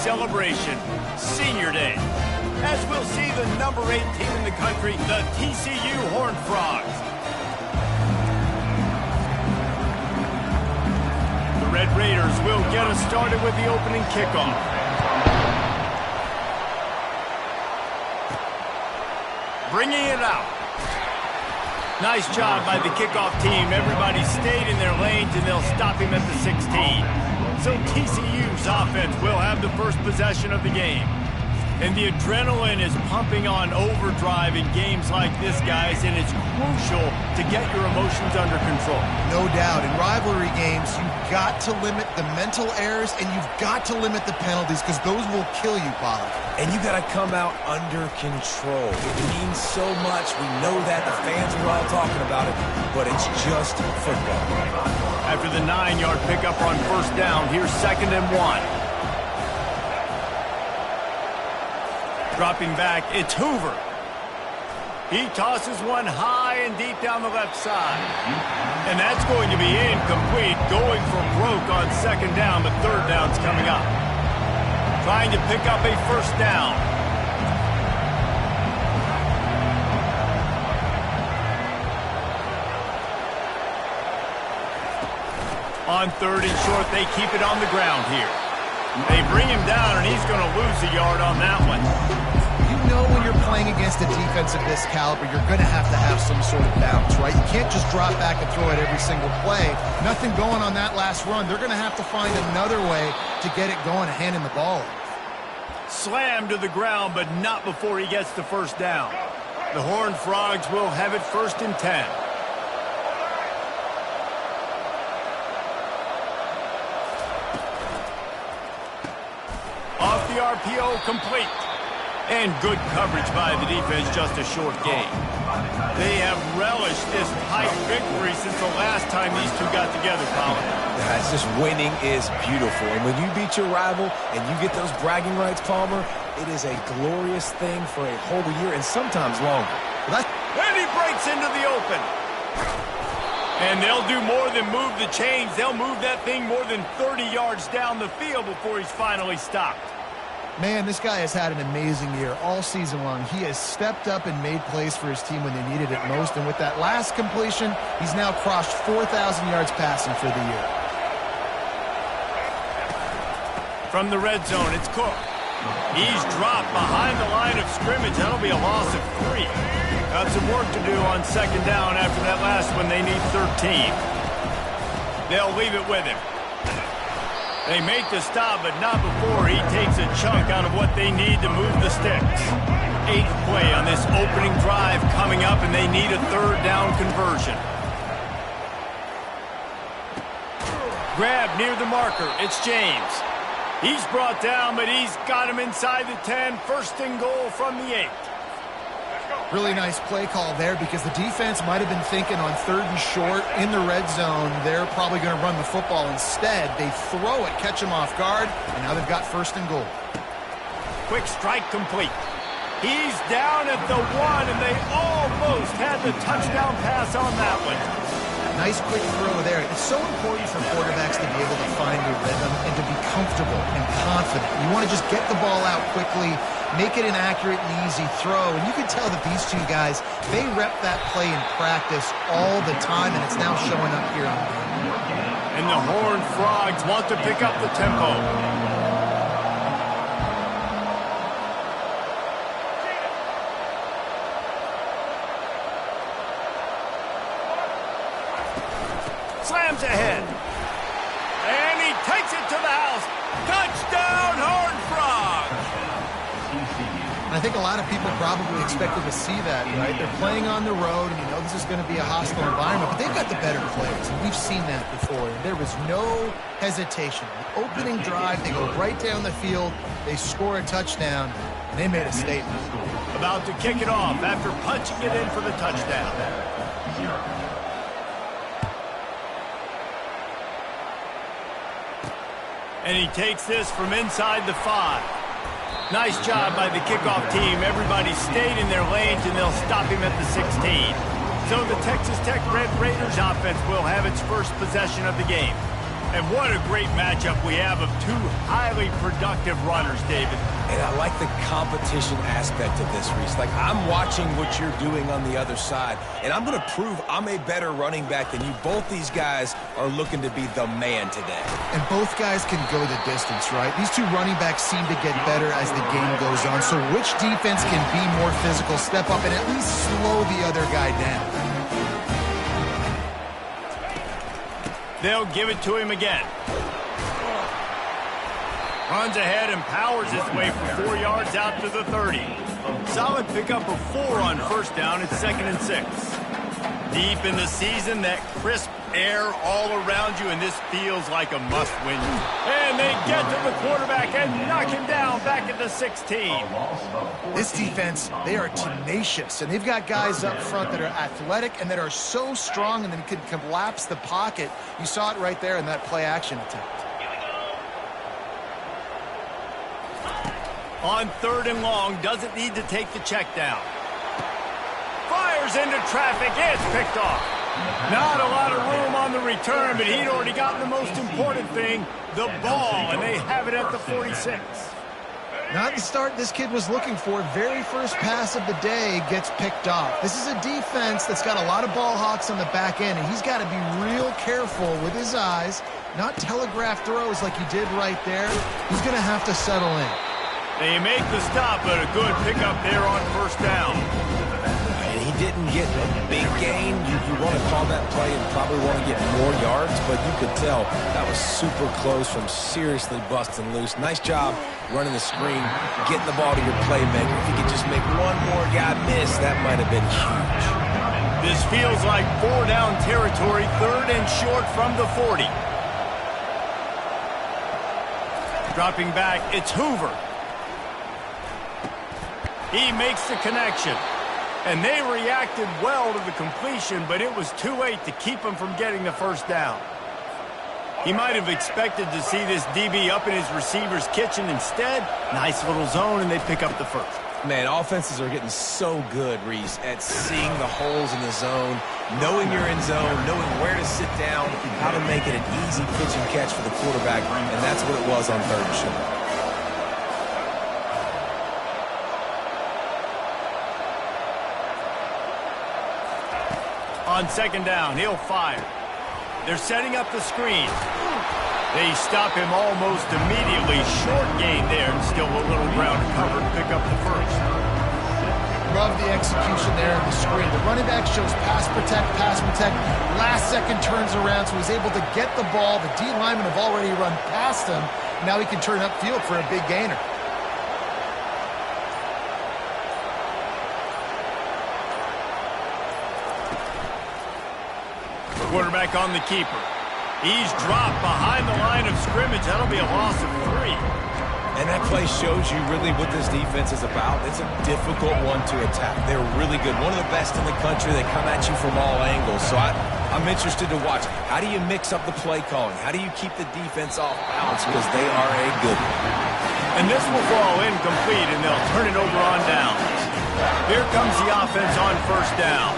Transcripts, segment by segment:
celebration, Senior Day, as we'll see the number 8 team in the country, the TCU Horned Frogs. The Red Raiders will get us started with the opening kickoff. Bringing it out. Nice job by the kickoff team. Everybody stayed in their lanes, and they'll stop him at the 16. So TCU's offense will have the first possession of the game. And the adrenaline is pumping on overdrive in games like this, guys, and it's crucial to get your emotions under control. No doubt. In rivalry games, you've got to limit the mental errors, and you've got to limit the penalties, because those will kill you, Pollard. And you got to come out under control. It means so much. We know that. The fans are all talking about it, but it's just football. After the 9-yard pickup on first down, here's 2nd and 1. Dropping back, it's Hoover. He tosses one high and deep down the left side. And that's going to be incomplete, going for broke on 2nd down, but 3rd down's coming up. Trying to pick up a first down. On 3rd and short, they keep it on the ground here. They bring him down, and he's going to lose a yard on that one. You know when you're playing against a defense of this caliber, you're going to have some sort of bounce, right? You can't just drop back and throw it every single play. Nothing going on that last run. They're going to have to find another way to get it going and hand him the ball. Slammed to the ground, but not before he gets the first down. The Horned Frogs will have it 1st and 10. Off the RPO, complete. And good coverage by the defense, just a short gain. They have relished this tight victory since the last time these two got together, Colin. That's just winning is beautiful. And when you beat your rival and you get those bragging rights, Palmer, it is a glorious thing for a whole year and sometimes longer. And he breaks into the open. And they'll do more than move the chains. They'll move that thing more than 30 yards down the field before he's finally stopped. Man, this guy has had an amazing year all season long. He has stepped up and made plays for his team when they needed it most. And with that last completion, he's now crossed 4,000 yards passing for the year. From the red zone, it's Cook. He's dropped behind the line of scrimmage. That'll be a loss of 3. Got some work to do on 2nd down after that last one. They need 13. They'll leave it with him. They make the stop, but not before he takes a chunk out of what they need to move the sticks. 8th play on this opening drive coming up, and they need a 3rd down conversion. Grab near the marker. It's James. He's brought down, but he's got him inside the 10. 1st and goal from the 8. Really nice play call there, because the defense might have been thinking on 3rd and short in the red zone, they're probably going to run the football. Instead, they throw it, catch him off guard, and now they've got 1st and goal. Quick strike complete. He's down at the 1, and they almost had the touchdown pass on that one. Nice quick throw there. It's so important for quarterbacks to be able to find a rhythm and to be comfortable and confident. You want to just get the ball out quickly, make it an accurate and easy throw. And you can tell that these two guys, they rep that play in practice all the time, and it's now showing up here on the field. And the Horned Frogs want to pick up the tempo. Slams ahead. And he takes it to the house. Touchdown, Horned Frogs! I think a lot of people probably expected to see that, right? They're playing on the road, and you know this is going to be a hostile environment, but they've got the better players, and we've seen that before. And there was no hesitation. The opening drive, they go right down the field, they score a touchdown, and they made a statement. About to kick it off after punching it in for the touchdown. And he takes this from inside the 5. Nice job by the kickoff team. Everybody stayed in their lanes, and they'll stop him at the 16. So the Texas Tech Red Raiders offense will have its first possession of the game. And what a great matchup we have of two highly productive runners, David. And I like the competition aspect of this, Reese. Like, I'm watching what you're doing on the other side, and I'm going to prove I'm a better running back than you. Both these guys are looking to be the man today. And both guys can go the distance, right? These two running backs seem to get better as the game goes on. So which defense can be more physical, step up, and at least slow the other guy down? They'll give it to him again. Runs ahead and powers his way for 4 yards out to the 30. Solid pickup of 4 on first down. It's 2nd and 6. Deep in the season, that crisp air all around you, and this feels like a must-win. And they get to the quarterback and knock him down back at the 16. This defense, they are tenacious, and they've got guys up front that are athletic and that are so strong and then can collapse the pocket. You saw it right there in that play-action attempt. On 3rd and long, doesn't need to take the check down. Fires into traffic, it's picked off. Not a lot of room on the return, but he'd already gotten the most important thing, the ball, and they have it at the 46. Not the start this kid was looking for. Very first pass of the day gets picked off. This is a defense that's got a lot of ball hawks on the back end, and he's got to be real careful with his eyes, not telegraph throws like he did right there. He's going to have to settle in. They make the stop, but a good pickup there on first down. And he didn't get a big gain. You want to call that play and probably want to get more yards, but you could tell that was super close from seriously busting loose. Nice job running the screen, getting the ball to your playmaker. If he could just make one more guy miss, that might have been huge. This feels like 4-down territory, 3rd and short from the 40. Dropping back, it's Hoover. He makes the connection. And they reacted well to the completion, but it was too late to keep him from getting the first down. He might have expected to see this DB up in his receiver's kitchen. Instead, nice little zone, and they pick up the first. Man, offenses are getting so good, Reese, at seeing the holes in the zone, knowing you're in zone, knowing where to sit down, how to make it an easy pitch and catch for the quarterback, and that's what it was on 3rd and short. On 2nd down, he'll fire. They're setting up the screen. They stop him almost immediately. Short gain there, and still a little ground to cover to pick up the first. Love the execution there in the screen. The running back shows pass protect. Last second turns around, so he's able to get the ball. The D linemen have already run past him. Now he can turn upfield for a big gainer. Quarterback on the keeper. He's dropped behind the line of scrimmage. That'll be a loss of 3. And that play shows you really what this defense is about. It's a difficult one to attack. They're really good. One of the best in the country. They come at you from all angles. So I'm interested to watch. How do you mix up the play calling? How do you keep the defense off balance? Because they are a good one. And this will fall incomplete, and they'll turn it over on downs. Here comes the offense on first down.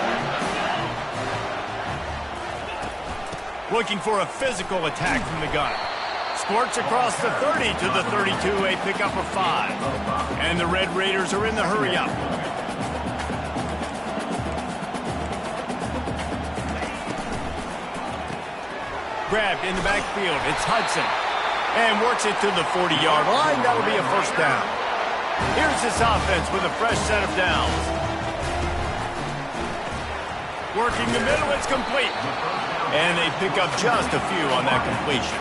Looking for a physical attack from the gun. Squirts across the 30 to the 32, a pickup of 5. And the Red Raiders are in the hurry-up. Grabbed in the backfield, it's Hudson. And works it to the 40-yard line. That'll be a first down. Here's this offense with a fresh set of downs. Working the middle, it's complete. And they pick up just a few on that completion.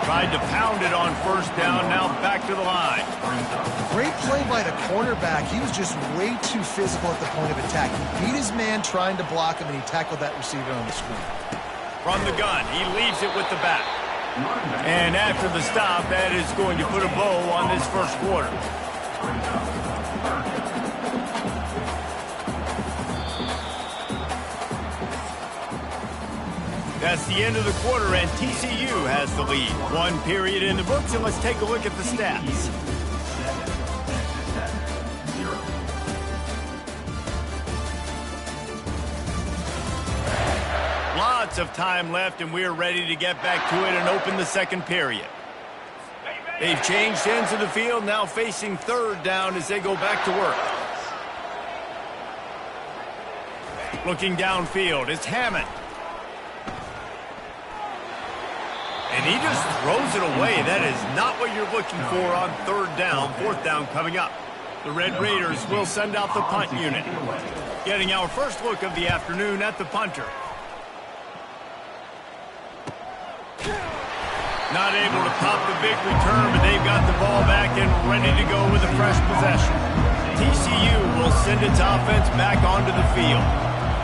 Tried to pound it on first down, now back to the line. Great play by the cornerback. He was just way too physical at the point of attack. He beat his man trying to block him, and he tackled that receiver on the screen. From the gun, he leaves it with the back. And after the stop, that is going to put a bow on this first quarter. That's the end of the quarter, and TCU has the lead. 1 period in the books, and let's take a look at the stats. Lots minutes of time left, and we're ready to get back to it and open the second period. They've changed ends of the field, now facing third down as they go back to work. Looking downfield, it's Hammond. And he just throws it away. That is not what you're looking for on third down. Fourth down coming up. The Red Raiders will send out the punt unit. Getting our first look of the afternoon at the punter. Not able to pop the big return, but they've got the ball back and ready to go with a fresh possession. TCU will send its offense back onto the field.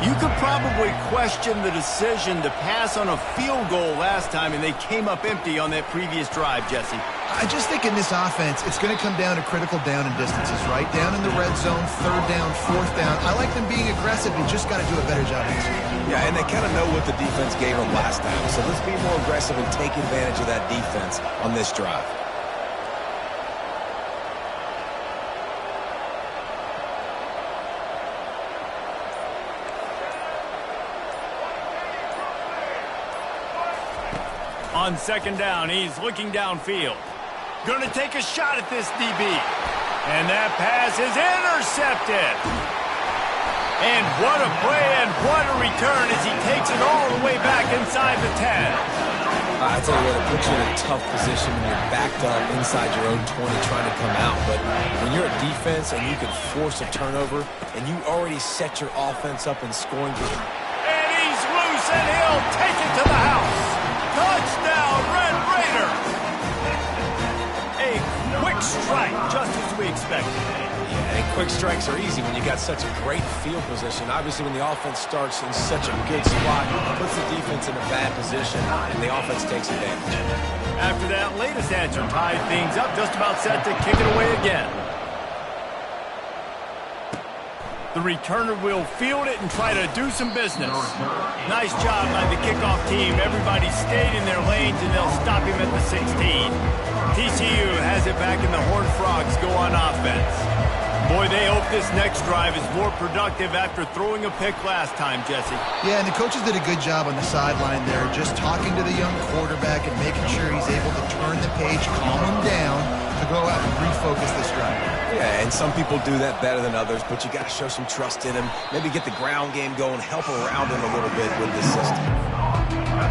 You could probably question the decision to pass on a field goal last time, and they came up empty on that previous drive, Jesse. I just think in this offense, it's going to come down to critical down and distances, right? Down in the red zone, third down, fourth down. I like them being aggressive. You just got to do a better job this year. Yeah, and they kind of know what the defense gave them last time. So let's be more aggressive and take advantage of that defense on this drive. On second down, he's looking downfield. Going to take a shot at this DB. And that pass is intercepted. And what a play and what a return as he takes it all the way back inside the 10. I tell you what, it puts you in a tough position when you're backed up inside your own 20 trying to come out. But when you're a defense and you can force a turnover and you already set your offense up in scoring. And he's loose and he'll take it to the house. Touchdown, Red Raiders! A quick strike, just as we expected. Yeah, and quick strikes are easy when you got such a great field position. Obviously, when the offense starts in such a good spot, it puts the defense in a bad position, and the offense takes advantage. After that latest answer tied things up, just about set to kick it away again. The returner will field it and try to do some business. Nice job by the kickoff team. Everybody stayed in their lanes, and they'll stop him at the 16. TCU has it back, and the Horned Frogs go on offense. Boy, they hope this next drive is more productive after throwing a pick last time, Jesse. Yeah, and the coaches did a good job on the sideline there, just talking to the young quarterback and making sure he's able to turn the page, calm him down, to go out and refocus this drive. Yeah, and some people do that better than others, but you got to show some trust in him. Maybe get the ground game going, help around him a little bit with this system.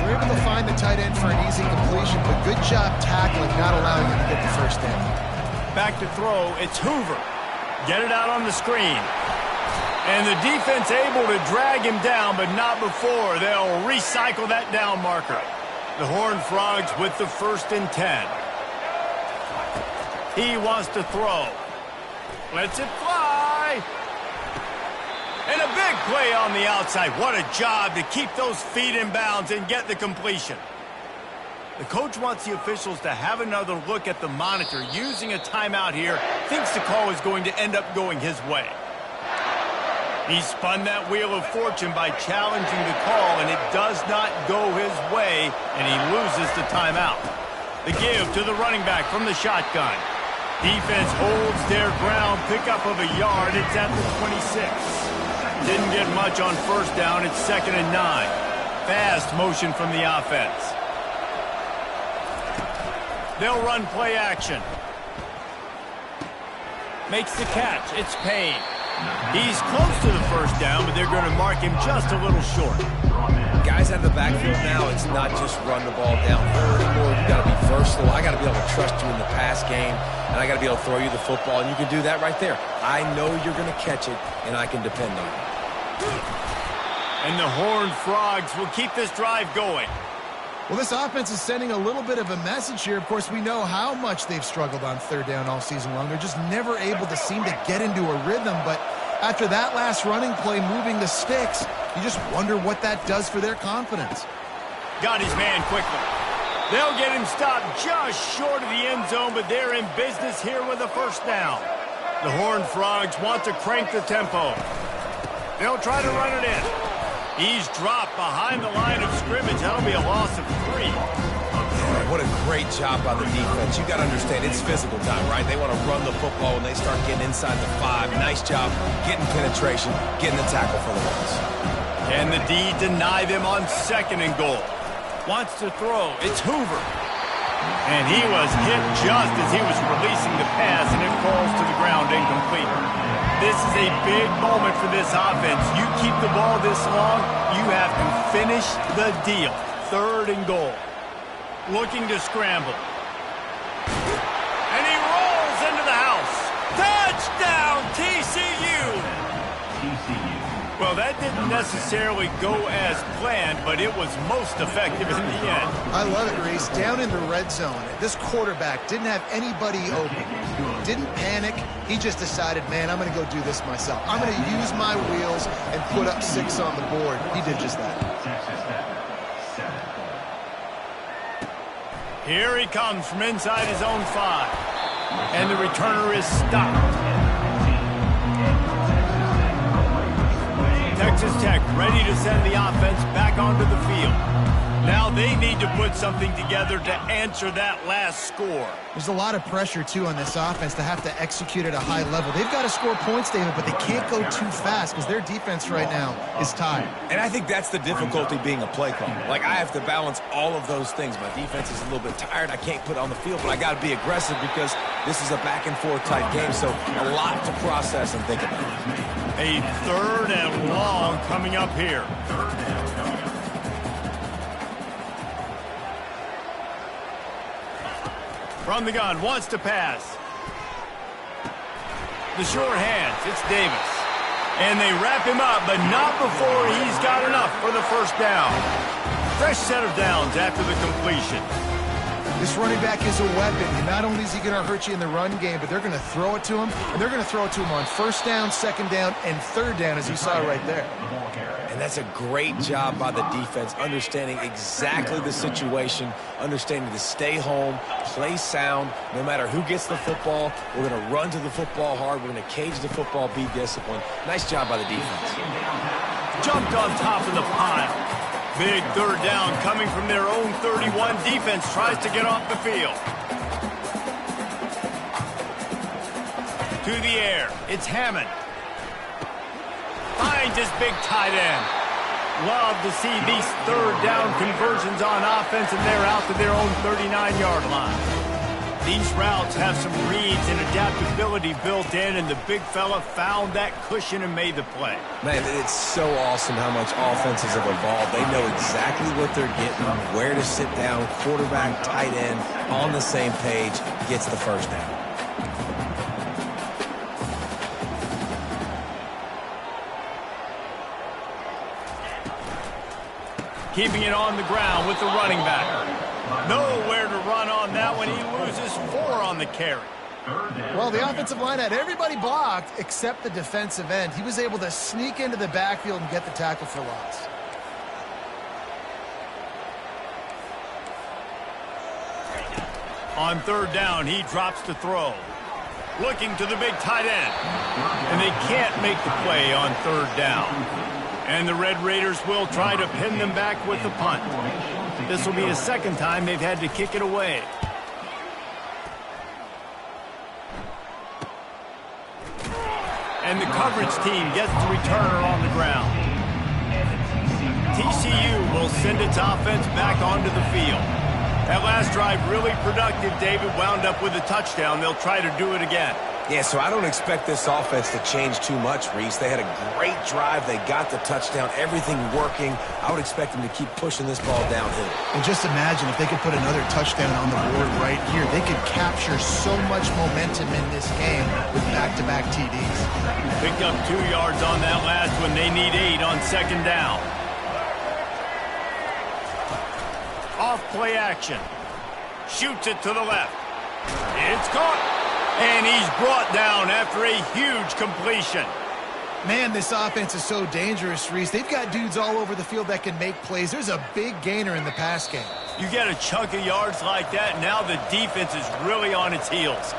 They're able to find the tight end for an easy completion, but good job tackling, not allowing him to get the first down. Back to throw, it's Hoover. Get it out on the screen. And the defense able to drag him down, but not before. They'll recycle that down marker. The Horned Frogs with the 1st and 10. He wants to throw. Lets it fly. And a big play on the outside. What a job to keep those feet in bounds and get the completion. The coach wants the officials to have another look at the monitor. Using a timeout here, thinks the call is going to end up going his way. He spun that wheel of fortune by challenging the call, and it does not go his way, and he loses the timeout. The give to the running back from the shotgun. Defense holds their ground, pickup of a yard. It's at the 26. Didn't get much on first down. It's 2nd and 9. Fast motion from the offense. They'll run play action. Makes the catch. It's Payne. He's close to the first down, but they're going to mark him just a little short. Guys out of the backfield now, it's not just run the ball downfield anymore. You got to be versatile. I got to be able to trust you in the pass game, and I got to be able to throw you the football, and you can do that right there. I know you're going to catch it, and I can depend on it. And the Horned Frogs will keep this drive going. Well, this offense is sending a little bit of a message here. Of course, we know how much they've struggled on third down all season long. They're just never able to seem to get into a rhythm. But after that last running play, moving the sticks, you just wonder what that does for their confidence. Got his man quickly. They'll get him stopped just short of the end zone, but they're in business here with a first down. The Horned Frogs want to crank the tempo. They'll try to run it in. He's dropped behind the line of scrimmage. That'll be a loss of 3. Yeah, what a great job by the defense. You got to understand, it's physical time, right? They want to run the football when they start getting inside the 5. Nice job getting penetration, getting the tackle for the loss. And the D deny them on 2nd and goal. Wants to throw. It's Hoover. And he was hit just as he was releasing the pass, and it falls to the ground incomplete. This is a big moment for this offense. You keep the ball this long, you have to finish the deal. 3rd and goal. Looking to scramble. And he rolls into the house. Touchdown, TCU! Well, that didn't necessarily go as planned, but it was most effective in the end. I love it, Reese. Down in the red zone, this quarterback didn't have anybody open. Didn't panic. He just decided, man, I'm going to go do this myself. I'm going to use my wheels and put up 6 on the board. He did just that. Here he comes from inside his own 5. And the returner is stopped. Texas Tech ready to send the offense back onto the field. Now they need to put something together to answer that last score. There's a lot of pressure, too, on this offense to have to execute at a high level. They've got to score points, David, but they can't go too fast because their defense right now is tired. And I think that's the difficulty being a play caller. Like, I have to balance all of those things. My defense is a little bit tired. I can't put it on the field, but I got to be aggressive because this is a back-and-forth type game, so a lot to process and think about. A 3rd and long coming up here. From the gun, wants to pass. The short hands, it's Davis. And they wrap him up, but not before he's got enough for the 1st down. Fresh set of downs after the completion. This running back is a weapon. And not only is he going to hurt you in the run game, but they're going to throw it to him, and they're going to throw it to him on 1st down, 2nd down, and 3rd down, as you saw right there. And that's a great job by the defense, understanding exactly the situation, understanding to stay home, play sound. No matter who gets the football, we're going to run to the football hard. We're going to cage the football, be disciplined. Nice job by the defense. Jumped on top of the pile. Big 3rd down coming from their own 31. Defense tries to get off the field. To the air. It's Hammond. Finds his big tight end. Love to see these 3rd down conversions on offense, and they're out to their own 39-yard line. These routes have some reads and adaptability built in, and the big fella found that cushion and made the play. Man, it's so awesome how much offenses have evolved. They know exactly what they're getting, where to sit down, quarterback, tight end, on the same page, gets the 1st down. Keeping it on the ground with the running back. Nowhere to run on that one. He loses 4 on the carry. Well, the offensive line had everybody blocked except the defensive end. He was able to sneak into the backfield and get the tackle for loss. On 3rd down, he drops to throw. Looking to the big tight end. And they can't make the play on 3rd down. And the Red Raiders will try to pin them back with the punt. This will be the 2nd time they've had to kick it away. And the coverage team gets the returner on the ground. TCU will send its offense back onto the field. That last drive really productive. David wound up with a touchdown. They'll try to do it again. Yeah, so I don't expect this offense to change too much, Reese. They had a great drive. They got the touchdown, everything working. I would expect them to keep pushing this ball downhill. And just imagine if they could put another touchdown on the board right here. They could capture so much momentum in this game with back-to-back TDs. Picked up 2 yards on that last one. They need 8 on 2nd down. Off play action. Shoots it to the left. It's caught. And he's brought down after a huge completion. Man, this offense is so dangerous, Reese. They've got dudes all over the field that can make plays. There's a big gainer in the pass game. You get a chunk of yards like that, now the defense is really on its heels.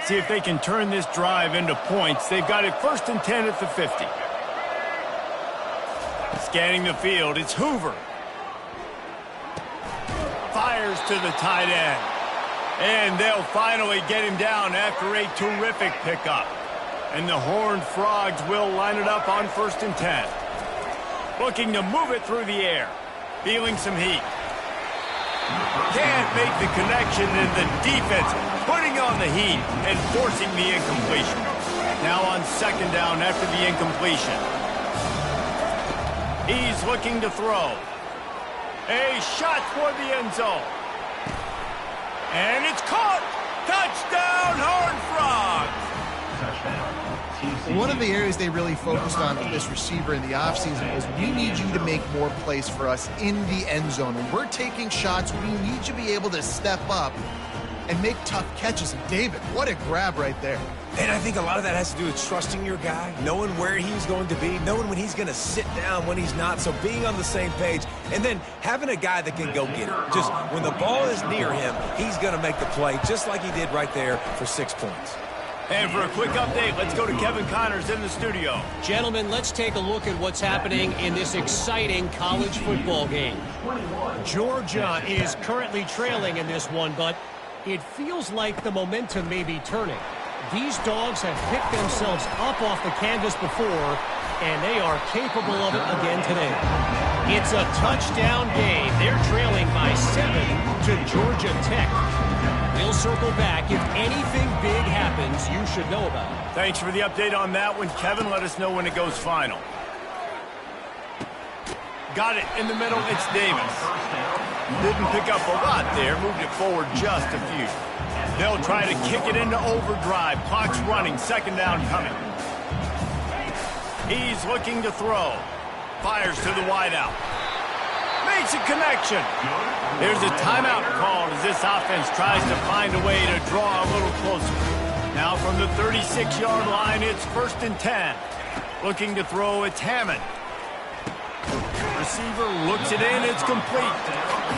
See if they can turn this drive into points. They've got it 1st and 10 at the 50. Scanning the field, it's Hoover. 5 fires to the tight end. And they'll finally get him down after a terrific pickup. And the Horned Frogs will line it up on 1st and 10. Looking to move it through the air. Feeling some heat. Can't make the connection, and the defense putting on the heat and forcing the incompletion. Now on 2nd down after the incompletion. He's looking to throw. A shot for the end zone. And it's caught! Touchdown, Horned Frogs! One of the areas they really focused on with this receiver in the offseason was, we need you to make more plays for us in the end zone. When we're taking shots, we need you to be able to step up and make tough catches. And David, what a grab right there. And I think a lot of that has to do with trusting your guy, knowing where he's going to be, knowing when he's going to sit down, when he's not, so being on the same page, and then having a guy that can go get it. Just when the ball is near him, he's going to make the play, just like he did right there for 6 points. And for a quick update, let's go to Kevin Connors in the studio. Gentlemen, let's take a look at what's happening in this exciting college football game. Georgia is currently trailing in this one, but it feels like the momentum may be turning. These dogs have picked themselves up off the canvas before, and they are capable of it again today. It's a touchdown game. They're trailing by 7 to Georgia Tech. We'll circle back. If anything big happens, you should know about it. Thanks for the update on that one, Kevin. Let us know when it goes final. Got it in the middle. It's Davis. Didn't pick up a lot there. Moved it forward just a few. They'll try to kick it into overdrive. Clock's running. 2nd down coming. He's looking to throw. Fires to the wideout. Makes a connection. There's a timeout called as this offense tries to find a way to draw a little closer. Now from the 36-yard line, it's 1st and 10. Looking to throw, it's Hammond. Receiver looks it in, it's complete.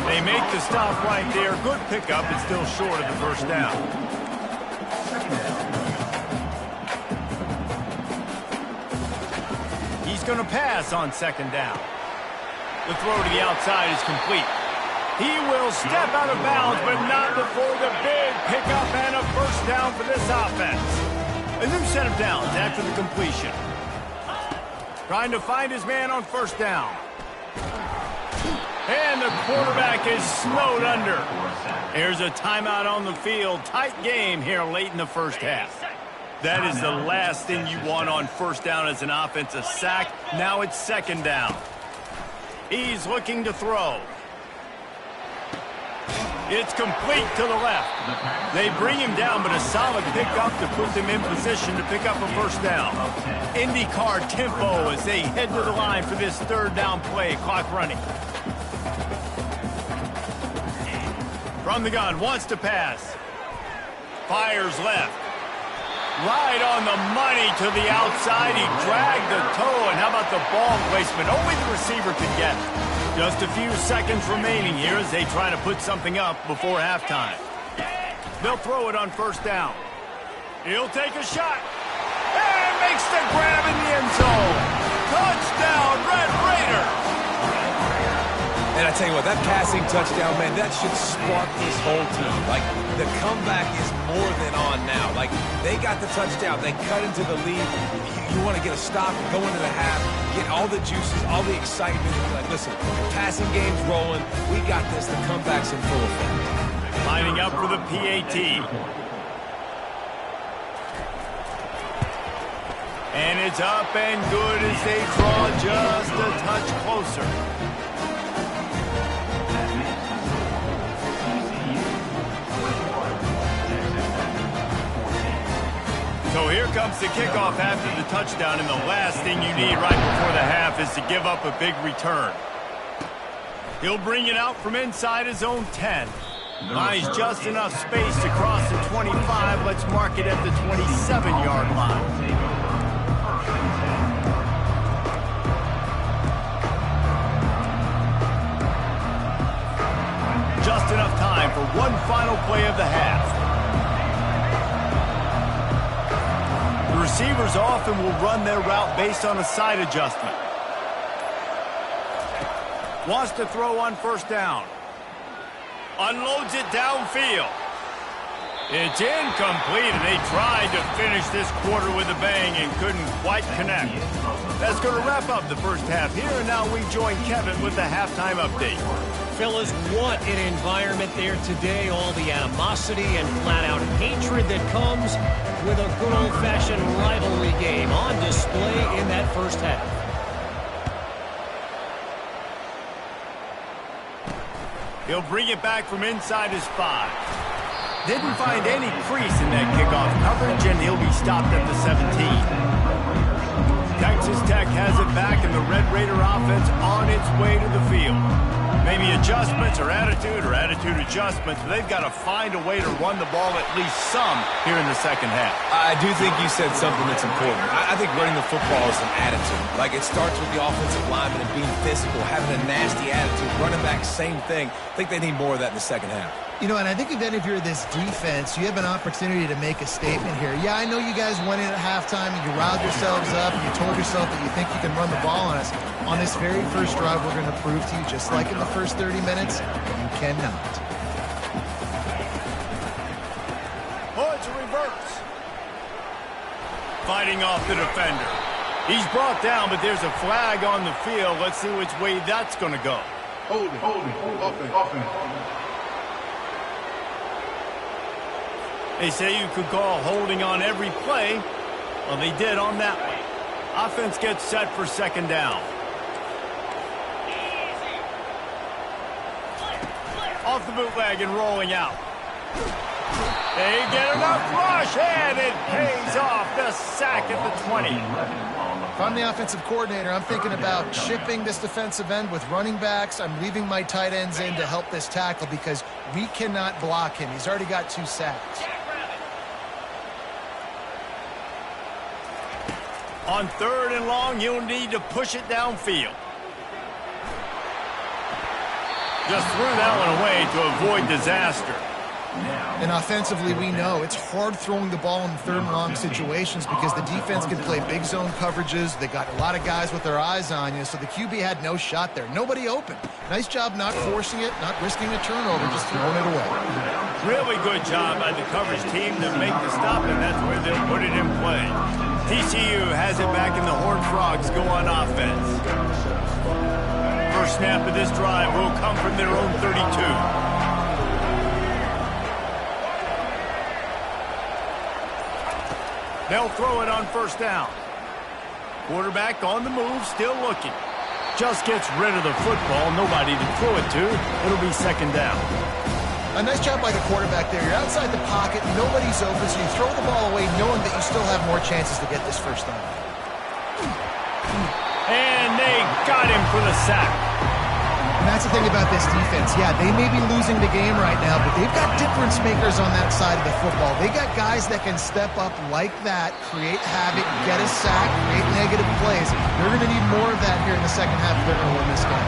They make the stop right there. Good pickup, it's still short of the 1st down. He's going to pass on 2nd down. The throw to the outside is complete. He will step out of bounds, but not before the big pickup and a 1st down for this offense. A new set of downs after the completion. Trying to find his man on 1st down. And the quarterback is snowed under. Here's a timeout on the field. Tight game here late in the 1st half. That is the last thing you want on 1st down as an offensive sack. Now it's 2nd down. He's looking to throw. It's complete to the left. They bring him down, but a solid pickup to put them in position to pick up a 1st down. IndyCar tempo as they head to the line for this 3rd down play. Clock running. From the gun, wants to pass. Fires left. Right on the money to the outside. He dragged the toe, and how about the ball placement? Only the receiver could get it. Just a few seconds remaining here as they try to put something up before halftime. They'll throw it on 1st down. He'll take a shot. And makes the grab in the end zone. Touchdown, Red Raiders. And I tell you what, that passing touchdown, man, that should spark this whole team. Like, the comeback is more than on now. Like, they got the touchdown. They cut into the lead. You want to get a stop, go into the half, get all the juices, all the excitement. Like, listen, passing game's rolling. We got this. The comeback's in full effect. Lining up for the PAT. And it's up and good as they draw just a touch closer. So here comes the kickoff after the touchdown, and the last thing you need right before the half is to give up a big return. He'll bring it out from inside his own 10. Buys just enough space to cross the 25. Let's mark it at the 27-yard line. Just enough time for one final play of the half. The receivers often will run their route based on a side adjustment. Wants to throw on 1st down. Unloads it downfield. It's incomplete, and they tried to finish this quarter with a bang and couldn't quite connect. That's going to wrap up the first half here, and now we join Kevin with the halftime update. Fellas, what an environment there today. All the animosity and flat-out hatred that comes with a good old-fashioned rivalry game on display in that first half. He'll bring it back from inside his 5. Didn't find any crease in that kickoff coverage, and he'll be stopped at the 17. Texas Tech has it back, and the Red Raider offense on its way to the field. Maybe adjustments or attitude adjustments, but they've got to find a way to run the ball at least some here in the second half. I do think you said something that's important. I think running the football is an attitude. Like, it starts with the offensive lineman and being physical, having a nasty attitude. Running back, same thing. I think they need more of that in the second half. You know, and I think even if you're this defense, you have an opportunity to make a statement here. Yeah, I know you guys went in at halftime and you riled yourselves up and you told yourself that you think you can run the ball on us. On this very first drive, we're going to prove to you, just like in the first 30 minutes, you cannot. Oh, it's a reverse. Fighting off the defender. He's brought down, but there's a flag on the field. Let's see which way that's going to go. Hold it. Offense. They say you could call holding on every play. Well, they did on that one. Offense gets set for second down. Off the bootleg and rolling out. They get enough rush, and it pays off. The sack at the 20. If I'm the offensive coordinator, I'm thinking about shipping this defensive end with running backs. I'm leaving my tight ends in to help this tackle because we cannot block him. He's already got 2 sacks. On 3rd and long, you'll need to push it downfield. Just threw that one away to avoid disaster. And offensively, we know it's hard throwing the ball in 3rd and long situations because the defense can play big zone coverages. They got a lot of guys with their eyes on you, so the QB had no shot there. Nobody open. Nice job not forcing it, not risking a turnover, just throwing it away. Really good job by the coverage team to make the stop, and that's where they'll put it in play. TCU has it back, and the Horned Frogs go on offense. First snap of this drive will come from their own 32. They'll throw it on 1st down. Quarterback on the move, still looking. Just gets rid of the football. Nobody to throw it to. It'll be 2nd down. A nice job by the quarterback there. You're outside the pocket. Nobody's open, so you throw the ball away knowing that you still have more chances to get this 1st down. And they got him for the sack. And that's the thing about this defense. Yeah, they may be losing the game right now, but they've got difference makers on that side of the football. They got guys that can step up like that, create havoc, get a sack, create negative plays. They're going to need more of that here in the second half if they're going to win this game.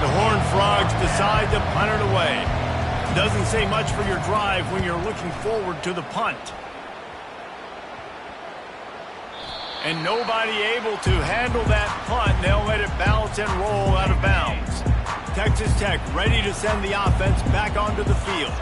The Horned Frogs decide to punt it away. Doesn't say much for your drive when you're looking forward to the punt. And nobody able to handle that punt. They'll let it bounce and roll out of bounds. Texas Tech ready to send the offense back onto the field.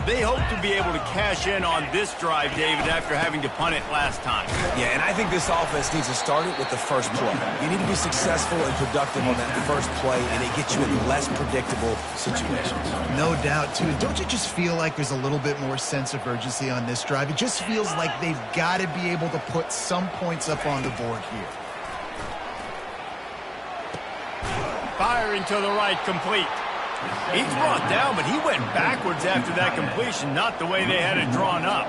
They hope to be able to cash in on this drive, David, after having to punt it last time. Yeah, and I think this offense needs to start it with the first play. You need to be successful and productive on that first play, and it gets you in less predictable situations. No doubt, too. Don't you just feel like there's a little bit more sense of urgency on this drive? It just feels like they've got to be able to put some points up on the board here. Firing to the right, complete. He's brought down, but he went backwards after that completion, not the way they had it drawn up.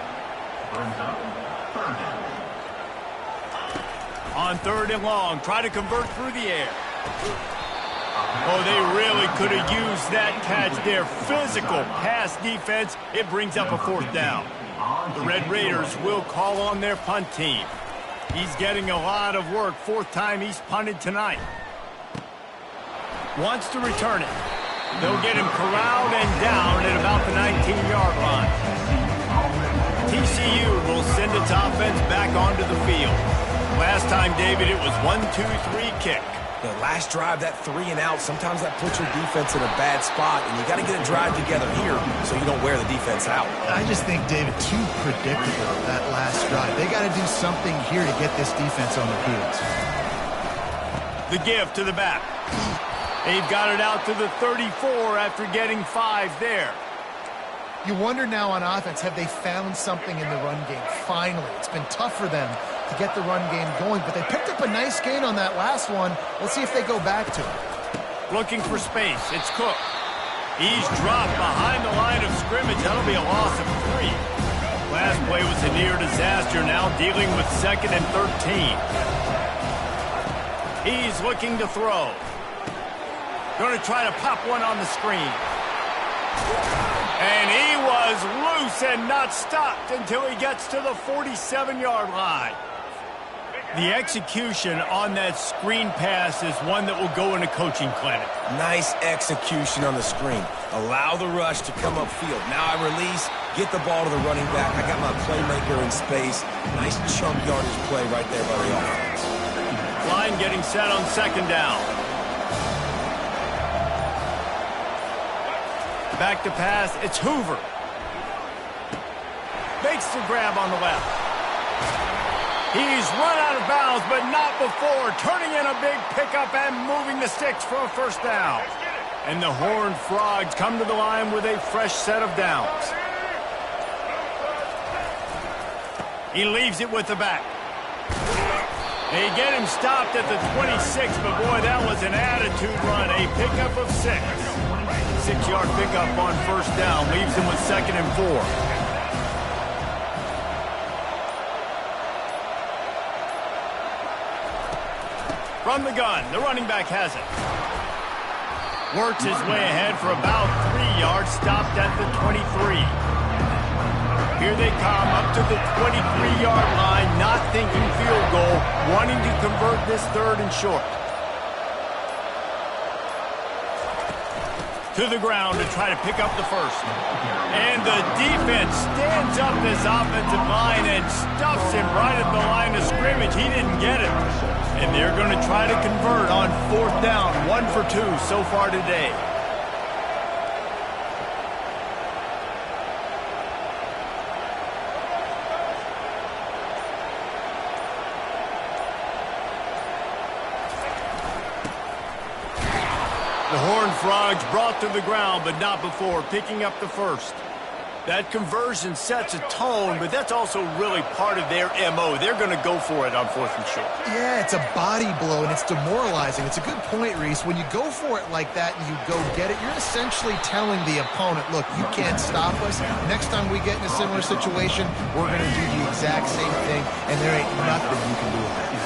On 3rd and long, try to convert through the air. Oh, they really could have used that catch there. Physical pass defense. It brings up a 4th down. The Red Raiders will call on their punt team. He's getting a lot of work. 4th time he's punted tonight. Wants to return it. They'll get him corralled and down at about the 19-yard line. TCU will send its offense back onto the field. Last time, David, it was 1-2-3 kick. The last drive, that 3 and out, sometimes that puts your defense in a bad spot, and you got to get a drive together here so you don't wear the defense out. I just think, David, too predictable, that last drive. They got to do something here to get this defense on their heels. The give to the back. They've got it out to the 34 after getting 5 there. You wonder now on offense, have they found something in the run game? Finally, it's been tough for them to get the run game going, but they picked up a nice gain on that last one. Let's see if they go back to it. Looking for space. It's Cook. He's dropped behind the line of scrimmage. That'll be a loss of 3. Last play was a near disaster, now dealing with 2nd and 13. He's looking to throw. Going to try to pop one on the screen. And he was loose and not stopped until he gets to the 47-yard line. The execution on that screen pass is one that will go in a coaching clinic. Nice execution on the screen. Allow the rush to come upfield. Now I release, get the ball to the running back. I got my playmaker in space. Nice chunk yardage play right there by the offense. Line getting set on 2nd down. Back to pass, it's Hoover. Makes the grab on the left. He's run out of bounds, but not before. Turning in a big pickup and moving the sticks for a 1st down. And the Horned Frogs come to the line with a fresh set of downs. He leaves it with the back. They get him stopped at the 26, but boy, that was an attitude run. A pickup of 6. 6-yard pickup on 1st down. Leaves him with 2nd and 4. From the gun, the running back has it. Works his way ahead for about 3 yards, stopped at the 23. Here they come up to the 23-yard line, not thinking field goal, wanting to convert this 3rd and short. To the ground to try to pick up the 1st. And the defense stands up this offensive line and stuffs him right at the line of scrimmage. He didn't get it. And they're going to try to convert on 4th down. 1 for 2 so far today. The Horned Frogs brought to the ground, but not before picking up the 1st. That conversion sets a tone, but that's also really part of their MO. They're going to go for it on 4th and short. Yeah, it's a body blow, and it's demoralizing. It's a good point, Reese. When you go for it like that and you go get it, you're essentially telling the opponent, look, you can't stop us. Next time we get in a similar situation, we're going to do the exact same thing, and there ain't nothing you can do about it.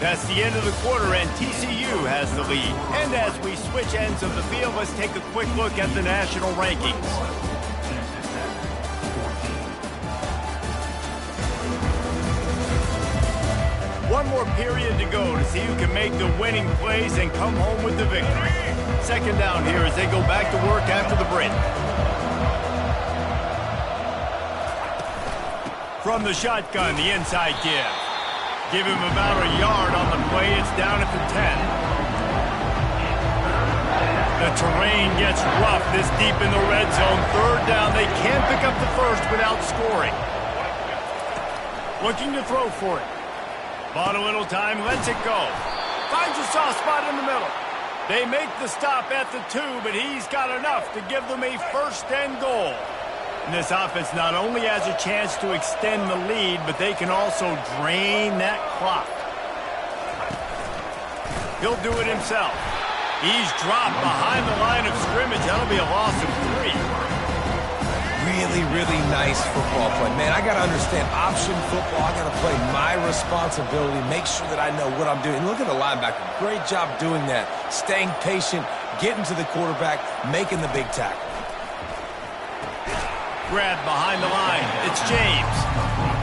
That's the end of the quarter, and TCU has the lead. And as we switch ends of the field, let's take a quick look at the national rankings. One more period to go to see who can make the winning plays and come home with the victory. 2nd down here as they go back to work after the break. From the shotgun, the inside give. Give him about a yard on the play. It's down at the 10. The terrain gets rough this deep in the red zone. 3rd down. They can't pick up the 1st without scoring. Looking to throw for it. Bought a little time. Lets it go. Finds a soft spot in the middle. They make the stop at the 2, but he's got enough to give them a 1st and goal. And this offense not only has a chance to extend the lead, but they can also drain that clock. He'll do it himself. He's dropped behind the line of scrimmage. That'll be a loss of 3. Really, really nice football play. Man, I got to understand option football. I got to play my responsibility, make sure that I know what I'm doing. Look at the linebacker. Great job doing that. Staying patient, getting to the quarterback, making the big tackle. Grab behind the line. It's James.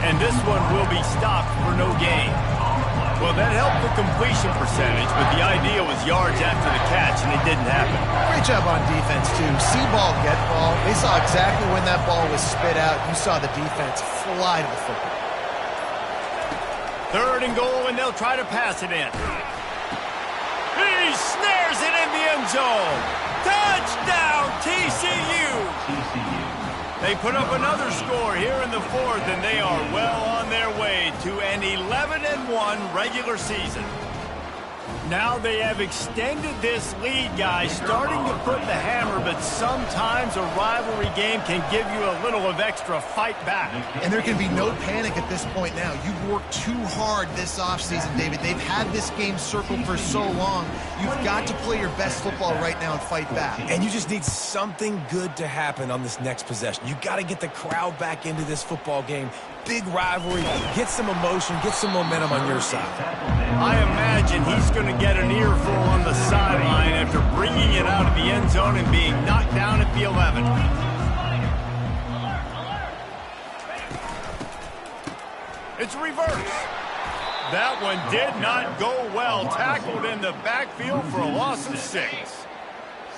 And this one will be stopped for no gain. Well, that helped the completion percentage, but the idea was yards after the catch, and it didn't happen. Great job on defense, too. See ball, get ball. They saw exactly when that ball was spit out. You saw the defense fly to the football. 3rd and goal, and they'll try to pass it in. He snares it in the end zone. Touchdown, TCU! They put up another score here in the 4th, and they are well on their way to an 11-1 regular season. Now they have extended this lead, guys, starting to put the hammer, but sometimes a rivalry game can give you a little of extra fight back. And there can be no panic at this point now. You've worked too hard this offseason, David. They've had this game circled for so long. You've got to play your best football right now and fight back. And you just need something good to happen on this next possession. You got to get the crowd back into this football game. Big rivalry, get some emotion, get some momentum on your side. I imagine he's going to get an earful on the sideline after bringing it out of the end zone and being knocked down at the 11. It's reverse. That one did not go well. Tackled in the backfield for a loss of 6.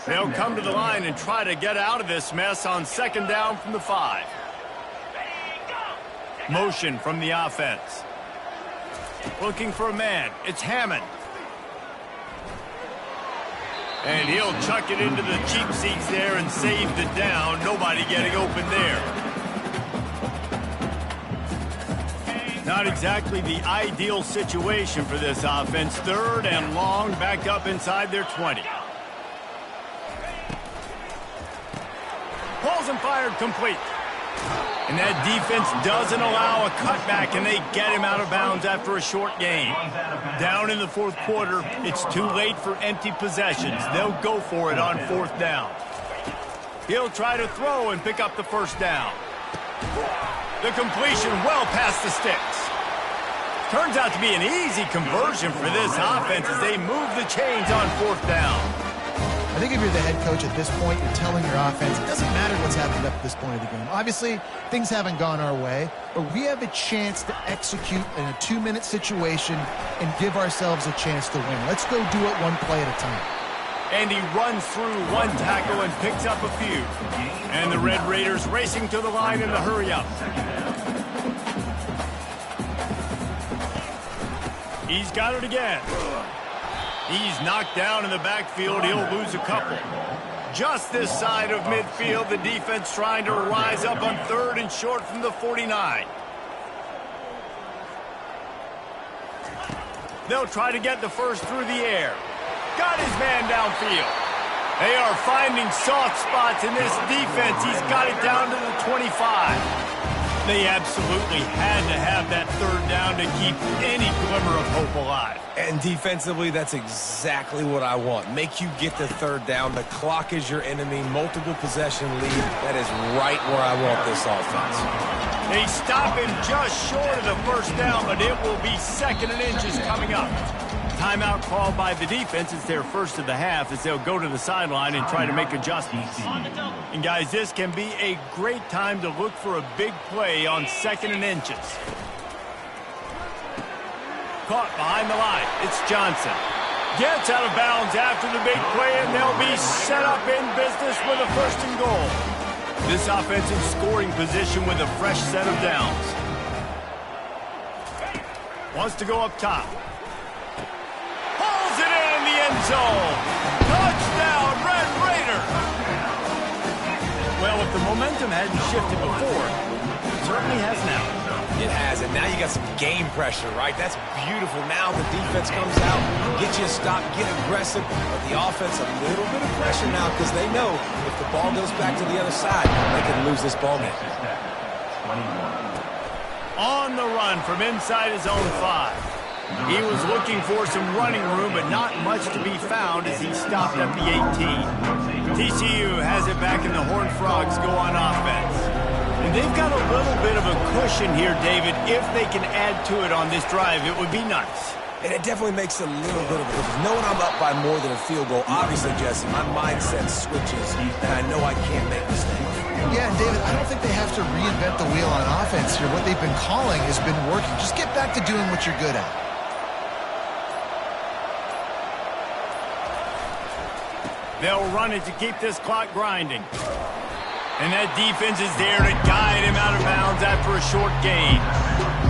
They'll come to the line and try to get out of this mess on 2nd down from the 5. Motion from the offense. Looking for a man. It's Hammond. And he'll chuck it into the cheap seats there and save the down. Nobody getting open there. Not exactly the ideal situation for this offense. 3rd and long, back up inside their 20. Pulls and fired complete. And that defense doesn't allow a cutback, and they get him out of bounds after a short gain. Down in the 4th quarter, it's too late for empty possessions. They'll go for it on 4th down. He'll try to throw and pick up the 1st down. The completion well past the sticks. Turns out to be an easy conversion for this offense as they move the chains on 4th down. I think if you're the head coach at this point, you're telling your offense, it doesn't matter what's happened up to this point of the game. Obviously, things haven't gone our way, but we have a chance to execute in a 2-minute situation and give ourselves a chance to win. Let's go do it one play at a time. And he runs through one tackle and picks up a few. And the Red Raiders racing to the line in the hurry-up. He's got it again. He's knocked down in the backfield. He'll lose a couple. Just this side of midfield, the defense trying to rise up on 3rd and short from the 49. They'll try to get the 1st through the air. Got his man downfield. They are finding soft spots in this defense. He's got it down to the 25. They absolutely had to have that 3rd down to keep any glimmer of hope alive. And defensively, that's exactly what I want. Make you get the 3rd down. The clock is your enemy. Multiple possession lead. That is right where I want this offense. They stop him just short of the 1st down, but it will be 2nd and inches coming up. Timeout called by the defense. It's their 1st of the half as they'll go to the sideline and try to make adjustments. And guys, this can be a great time to look for a big play on 2nd and inches. Caught behind the line. It's Johnson. Gets out of bounds after the big play, and they'll be set up in business with a 1st and goal. This offensive scoring position with a fresh set of downs. Wants to go up top. Pulls it in the end zone. Touchdown, Red Raiders. Well, if the momentum hadn't shifted before, it certainly has now. It has, and now you got some game pressure, right? That's beautiful. Now the defense comes out, get you a stop, get aggressive, but the offense a little bit of pressure now because they know if the ball goes back to the other side, they can lose this ball game. On the run from inside his own 5. He was looking for some running room, but not much to be found as he stopped at the 18. TCU has it back, and the Horned Frogs go on offense. And they've got a little bit of a cushion here, David. If they can add to it on this drive, it would be nice. And it definitely makes a little bit of a difference. Knowing I'm up by more than a field goal, obviously, Jesse, my mindset switches, and I know I can't make mistakes. Yeah, and David, I don't think they have to reinvent the wheel on offense here. What they've been calling has been working. Just get back to doing what you're good at. They'll run it to keep this clock grinding. And that defense is there to guide him out of bounds after a short gain.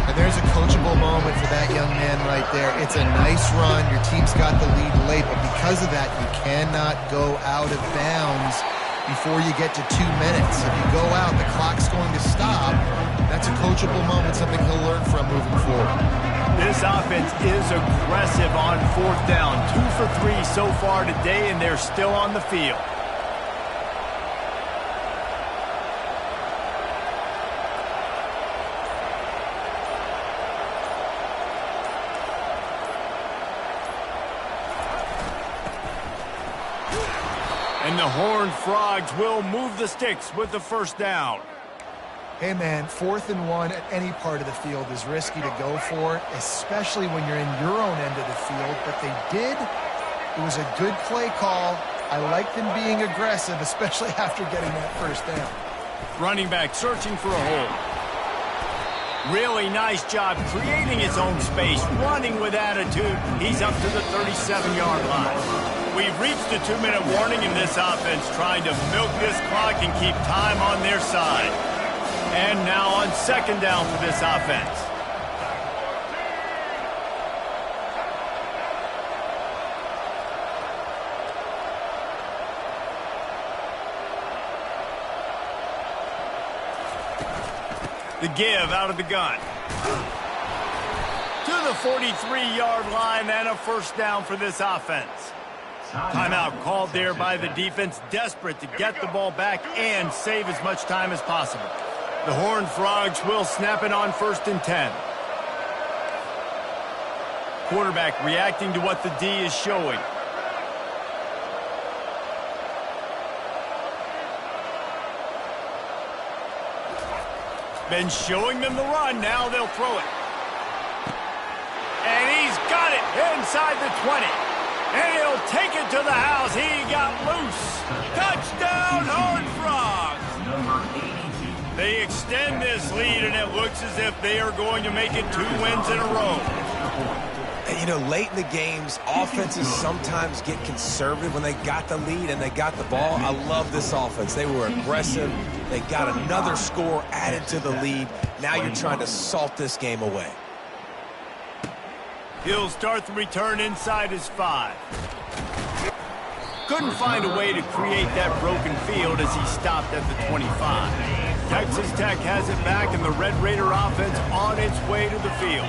And there's a coachable moment for that young man right there. It's a nice run. Your team's got the lead late, but because of that, you cannot go out of bounds before you get to 2 minutes. If you go out, the clock's going to stop. That's a coachable moment, something he'll learn from moving forward. This offense is aggressive on 4th down. 2 for 3 so far today, and they're still on the field. And the Horned Frogs will move the sticks with the 1st down. Hey, man, 4th and 1 at any part of the field is risky to go for, especially when you're in your own end of the field. But they did. It was a good play call. I like them being aggressive, especially after getting that 1st down. Running back searching for a hole. Really nice job creating his own space, running with attitude. He's up to the 37-yard line. We've reached the 2-minute warning in this offense, trying to milk this clock and keep time on their side. And now on 2nd down for this offense. The give out of the gun. To the 43-yard line and a 1st down for this offense. Timeout called there by the defense, desperate to get the ball back and save as much time as possible. The Horned Frogs will snap it on 1st and 10. Quarterback reacting to what the D is showing. Been showing them the run, now they'll throw it. And he's got it inside the 20. And he'll take it to the house. He got loose. Touchdown, Horned Frogs. They extend this lead, and it looks as if they are going to make it 2 wins in a row. And, you know, late in the games, offenses sometimes get conservative when they got the lead and they got the ball. I love this offense. They were aggressive. They got another score added to the lead. Now you're trying to salt this game away. He'll start the return inside his 5. Couldn't find a way to create that broken field as he stopped at the 25. Texas Tech has it back, and the Red Raider offense on its way to the field.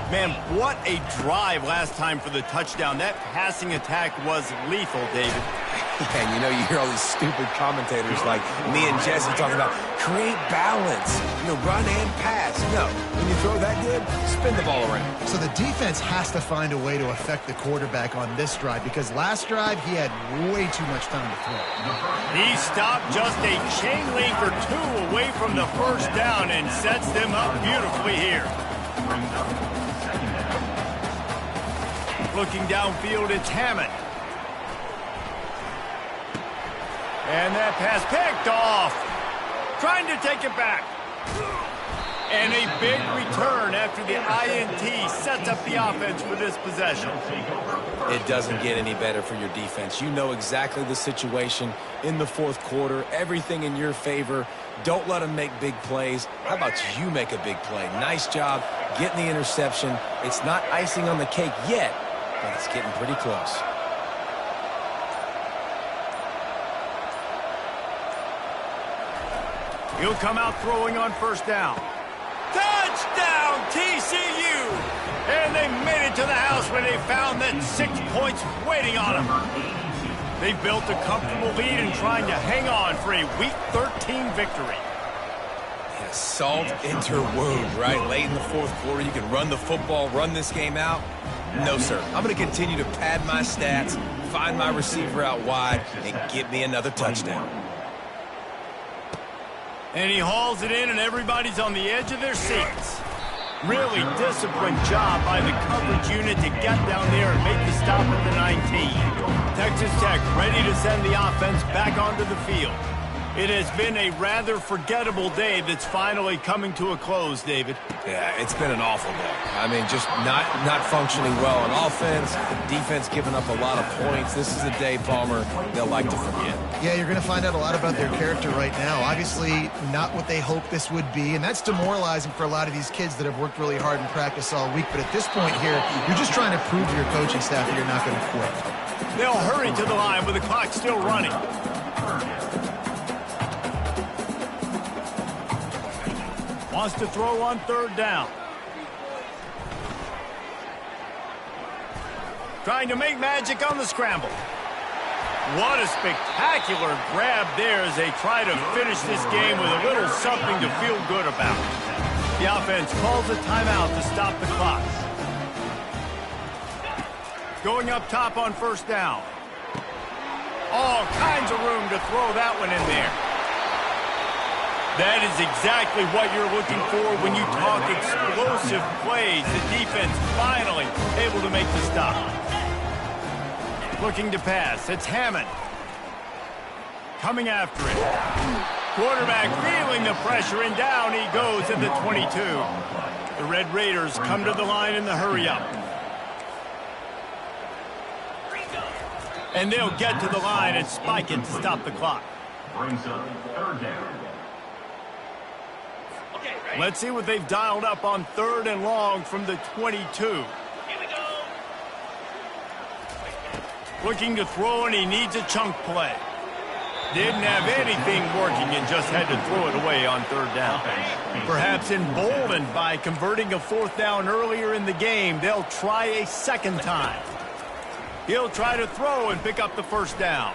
Man, what a drive last time for the touchdown. That passing attack was lethal, David. Yeah, you know, you hear all these stupid commentators like me and Jesse talking about create balance, you know, run and pass. No, when you throw that good, spin the ball around. So the defense has to find a way to affect the quarterback on this drive, because last drive he had way too much time to throw. He stopped just a chain link or 2 away from the 1st down and sets them up beautifully here. Looking downfield, it's Hammond. And that pass picked off. Trying to take it back. And a big return after the INT sets up the offense for this possession. It doesn't get any better for your defense. You know exactly the situation in the 4th quarter. Everything in your favor. Don't let them make big plays. How about you make a big play? Nice job getting the interception. It's not icing on the cake yet, but it's getting pretty close. He'll come out throwing on 1st down. Touchdown, TCU! And they made it to the house when they found that 6 points waiting on them. They built a comfortable lead and trying to hang on for a Week 13 victory. Yeah, salt into her wound, right? Late in the 4th quarter, you can run the football, run this game out. No, sir. I'm going to continue to pad my stats, find my receiver out wide, and get me another touchdown. And he hauls it in, and everybody's on the edge of their seats. Really disciplined job by the coverage unit to get down there and make the stop at the 19. Texas Tech ready to send the offense back onto the field. It has been a rather forgettable day that's finally coming to a close, David. Yeah, it's been an awful day. I mean, just not functioning well on offense, defense giving up a lot of points. This is a day, Palmer, they'll like to forget. Yeah, you're going to find out a lot about their character right now. Obviously, not what they hoped this would be, and that's demoralizing for a lot of these kids that have worked really hard in practice all week. But at this point here, you're just trying to prove to your coaching staff that you're not going to quit. They'll hurry to the line with the clock still running. Wants to throw on third down. Trying to make magic on the scramble. What a spectacular grab there as they try to finish this game with a little something to feel good about. The offense calls a timeout to stop the clock. Going up top on first down. All kinds of room to throw that one in there. That is exactly what you're looking for when you talk explosive plays. The defense finally able to make the stop. Looking to pass. It's Hammond. Coming after it. Quarterback feeling the pressure, and down he goes at the 22. The Red Raiders come to the line in the hurry-up. And they'll get to the line and spike it to stop the clock. Brings up third down. Let's see what they've dialed up on third and long from the 22. Here we go. Looking to throw, and he needs a chunk play. Didn't have anything working and just had to throw it away on third down. Perhaps emboldened by converting a fourth down earlier in the game, they'll try a second time. He'll try to throw and pick up the first down.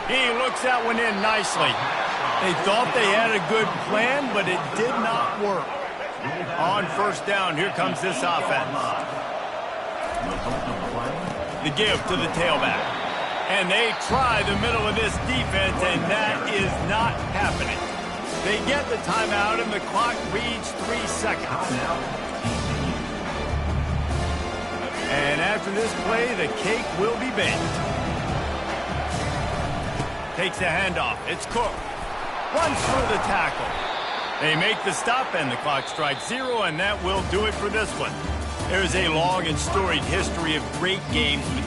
He looks that one in nicely. They thought they had a good plan, but it did not work. On first down, here comes this offense. The give to the tailback. And they try the middle of this defense, and that is not happening. They get the timeout, and the clock reads 3 seconds. And after this play, the cake will be baked. Takes the handoff. It's Cook. Runs through the tackle. They make the stop, and the clock strikes 0, and that will do it for this one. There's a long and storied history of great games between